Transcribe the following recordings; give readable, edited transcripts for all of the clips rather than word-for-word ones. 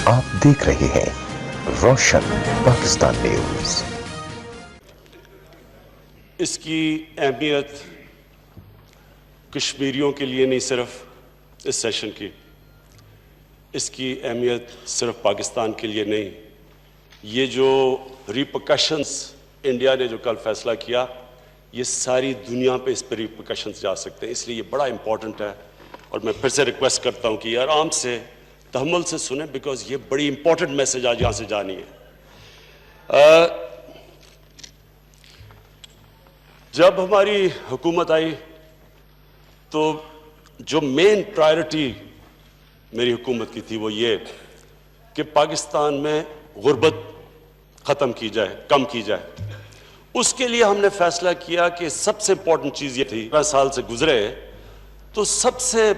آپ دیکھ رہے ہیں روشن پاکستان نیوز۔ اس کی اہمیت کشمیریوں کے لیے نہیں صرف اس سیشن کی، اس کی اہمیت صرف پاکستان کے لیے نہیں، یہ جو ریپرکشنز انڈیا نے جو کل فیصلہ کیا، یہ ساری دنیا پہ اس پہ ریپرکشنز جا سکتے ہیں، اس لیے یہ بڑا امپورٹنٹ ہے۔ اور میں پھر سے ریکویسٹ کرتا ہوں کہ یہ آرام سے تحمل سے سنیں، بیکاز یہ بڑی امپورٹنٹ میسج آج یہاں سے جانی ہے۔ جب ہماری حکومت آئی تو جو مین پرائرٹی میری حکومت کی تھی وہ یہ کہ پاکستان میں غربت ختم کی جائے، کم کی جائے۔ اس کے لیے ہم نے فیصلہ کیا کہ سب سے امپورٹنٹ چیز یہ تھی، 15 سال سے گزرے تو سب سے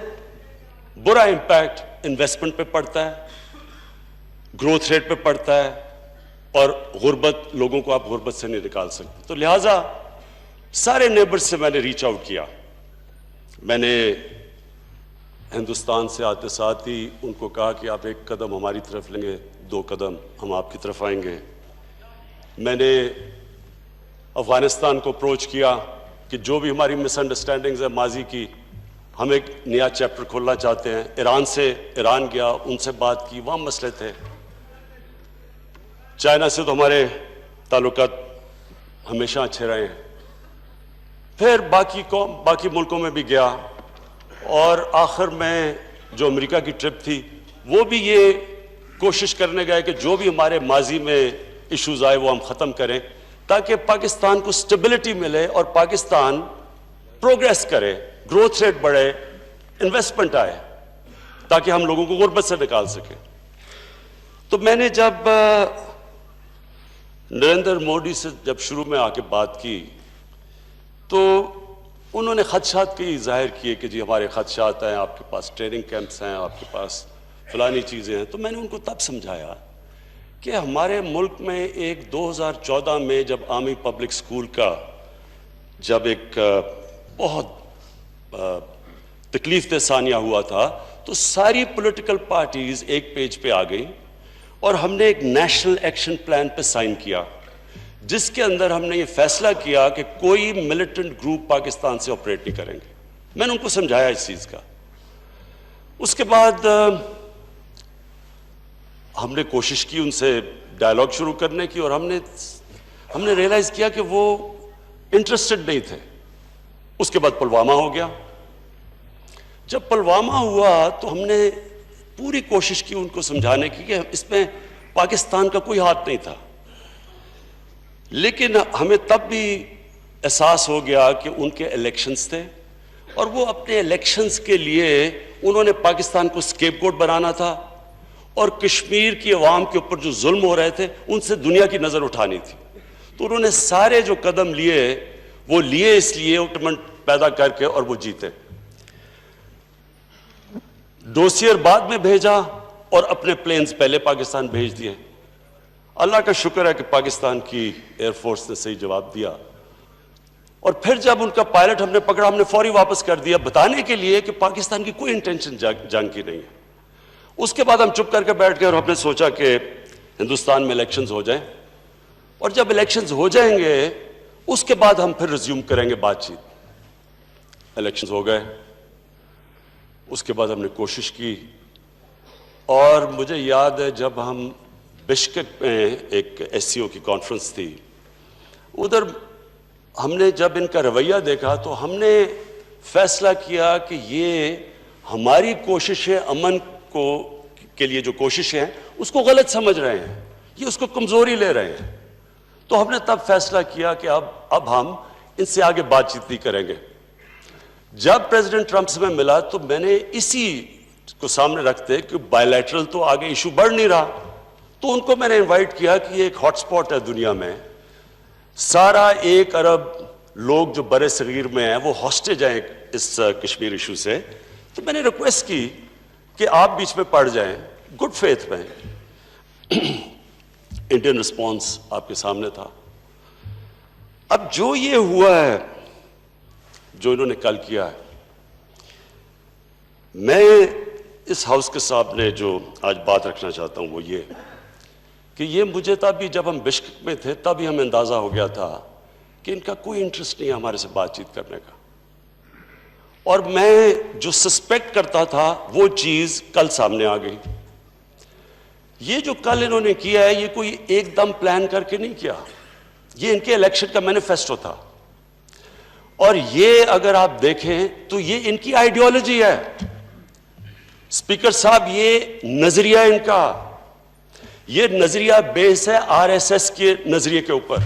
برا امپیکٹ انویسٹمنٹ پہ پڑتا ہے، گروتھ ریٹ پہ پڑتا ہے، اور غربت، لوگوں کو آپ غربت سے نہیں نکال سکتے۔ تو لہٰذا سارے نیبرز سے میں نے ریچ آؤٹ کیا، میں نے ہندوستان سے آتے ساتھ ہی ان کو کہا کہ آپ ایک قدم ہماری طرف لیں گے، 2 قدم ہم آپ کی طرف آئیں گے۔ میں نے افغانستان کو اپروچ کیا کہ جو بھی ہماری مس انڈرسٹینڈنگز ہیں ماضی کی، ہم ایک نیا چیپٹر کھولنا چاہتے ہیں۔ ایران گیا، ان سے بات کی، وہاں مسئلے تھے۔ چائنا سے تو ہمارے تعلقات ہمیشہ اچھے رہے ہیں۔ پھر باقی ملکوں میں بھی گیا، اور آخر میں جو امریکہ کی ٹرپ تھی وہ بھی یہ کوشش کرنے گئے کہ جو بھی ہمارے ماضی میں ایشوز آئے وہ ہم ختم کریں، تاکہ پاکستان کو سٹیبلٹی ملے اور پاکستان پروگریس کرے، گروتھ ریٹ بڑھے، انویسٹمنٹ آئے، تاکہ ہم لوگوں کو غربت سے نکال سکیں۔ تو میں نے جب نریندر مودی سے جب شروع میں آ کے بات کی تو انہوں نے خدشات کی ظاہر کیے کہ جی ہمارے خدشات ہیں، آپ کے پاس ٹریننگ کیمپس ہیں، آپ کے پاس فلانی چیزیں ہیں۔ تو میں نے ان کو تب سمجھایا کہ ہمارے ملک میں ایک 2014 میں جب عامی پبلک اسکول کا جب ایک بہت تکلیف دہ ثانیہ ہوا تھا، تو ساری پولیٹیکل پارٹیز ایک پیج پہ آ گئی اور ہم نے ایک نیشنل ایکشن پلان پہ سائن کیا، جس کے اندر ہم نے یہ فیصلہ کیا کہ کوئی ملیٹنٹ گروپ پاکستان سے آپریٹ نہیں کریں گے۔ میں نے ان کو سمجھایا اس چیز کا۔ اس کے بعد ہم نے کوشش کی ان سے ڈائلاگ شروع کرنے کی، اور ہم نے ریئلائز کیا کہ وہ انٹرسٹڈ نہیں تھے۔ اس کے بعد پلوامہ ہو گیا۔ جب پلوامہ ہوا تو ہم نے پوری کوشش کی ان کو سمجھانے کی کہ اس میں پاکستان کا کوئی ہاتھ نہیں تھا، لیکن ہمیں تب بھی احساس ہو گیا کہ ان کے الیکشنز تھے، اور وہ اپنے الیکشنز کے لیے انہوں نے پاکستان کو اسکیپ گوٹ بنانا تھا، اور کشمیر کی عوام کے اوپر جو ظلم ہو رہے تھے ان سے دنیا کی نظر اٹھانی تھی۔ تو انہوں نے سارے جو قدم لیے وہ لیے اس لیے اوٹمنٹ پیدا کر کے، اور وہ جیتے۔ ڈوسیئر بعد میں بھیجا اور اپنے پلینز پہلے پاکستان بھیج دیے۔ اللہ کا شکر ہے کہ پاکستان کی ایئر فورس نے صحیح جواب دیا، اور پھر جب ان کا پائلٹ ہم نے پکڑا، ہم نے فوری واپس کر دیا، بتانے کے لیے کہ پاکستان کی کوئی انٹینشن جنگ کی نہیں ہے۔ اس کے بعد ہم چپ کر کے بیٹھ گئے اور ہم نے سوچا کہ ہندوستان میں الیکشنز ہو جائیں، اور جب الیکشنز ہو جائیں گے اس کے بعد ہم پھر ریزیوم کریں گے بات چیت۔ الیکشنز ہو گئے، اس کے بعد ہم نے کوشش کی، اور مجھے یاد ہے جب ہم بشکک میں ایک ایس سی او کی کانفرنس تھی، ادھر ہم نے جب ان کا رویہ دیکھا تو ہم نے فیصلہ کیا کہ یہ ہماری کوششیں امن کے لیے جو کوششیں ہیں اس کو غلط سمجھ رہے ہیں، یہ اس کو کمزوری لے رہے ہیں۔ تو ہم نے تب فیصلہ کیا کہ اب ہم ان سے آگے بات چیت نہیں کریں گے۔ جب پریزیڈنٹ ٹرمپ سے میں ملا تو میں نے اسی کو سامنے رکھتے کہ بائی لیٹرل تو آگے ایشو بڑھ نہیں رہا، تو ان کو میں نے انوائٹ کیا کہ یہ ایک ہاٹ سپاٹ ہے دنیا میں، سارا 1 ارب لوگ جو برِ صغیر میں ہیں وہ ہاسٹیج ہیں اس کشمیر ایشو سے۔ تو میں نے ریکویسٹ کی کہ آپ بیچ میں پڑ جائیں، گڈ فیتھ میں۔ انڈین رسپانس آپ کے سامنے تھا۔ اب جو یہ ہوا ہے، جو انہوں نے کل کیا ہے، میں اس ہاؤس کے صاحب نے جو آج بات رکھنا چاہتا ہوں وہ یہ کہ یہ مجھے تب جب ہم بشکک میں تھے تب ہی ہمیں اندازہ ہو گیا تھا کہ ان کا کوئی انٹرسٹ نہیں ہے ہمارے سے بات چیت کرنے کا، اور میں جو سسپیکٹ کرتا تھا وہ چیز کل سامنے آ گئی۔ یہ جو کل انہوں نے کیا ہے یہ کوئی ایک دم پلان کر کے نہیں کیا، یہ ان کے الیکشن کا مینیفیسٹو تھا، اور یہ اگر آپ دیکھیں تو یہ ان کی آئیڈیالوجی ہے۔ اسپیکر صاحب یہ نظریہ ان کا، یہ نظریہ بیس ہے آر ایس ایس کے نظریے کے اوپر۔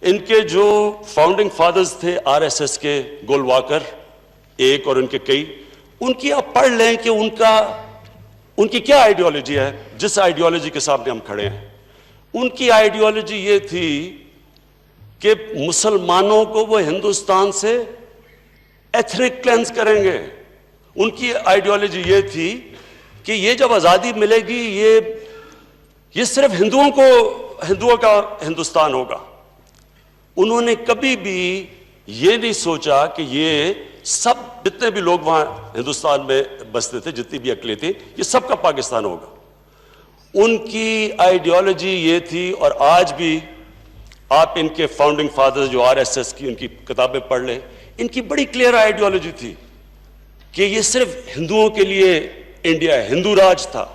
ان کے جو فاؤنڈنگ فادرز تھے آر ایس ایس کے، گولواکر ایک اور ان کے کئی، ان کی آپ پڑھ لیں کہ ان کی کیا آئیڈیالوجی ہے۔ جس آئیڈیالوجی کے سامنے ہم کھڑے ہیں، ان کی آئیڈیالوجی یہ تھی کہ مسلمانوں کو وہ ہندوستان سے ایتھنک کلینز کریں گے۔ ان کی آئیڈیالوجی یہ تھی کہ یہ جب آزادی ملے گی یہ صرف ہندوؤں کا ہندوستان ہوگا۔ انہوں نے کبھی بھی یہ نہیں سوچا کہ یہ سب جتنے بھی لوگ وہاں ہندوستان میں بستے تھے، جتنی بھی اقلیتیں تھیں، یہ سب کا پاکستان ہوگا۔ ان کی آئیڈیالوجی یہ تھی، اور آج بھی آپ ان کے فاؤنڈنگ فادرز جو آر ایس ایس کی ان کی کتابیں پڑھ لیں، ان کی بڑی کلیئر آئیڈیالوجی تھی کہ یہ صرف ہندوؤں کے لیے انڈیا ہے، ہندو راج تھا۔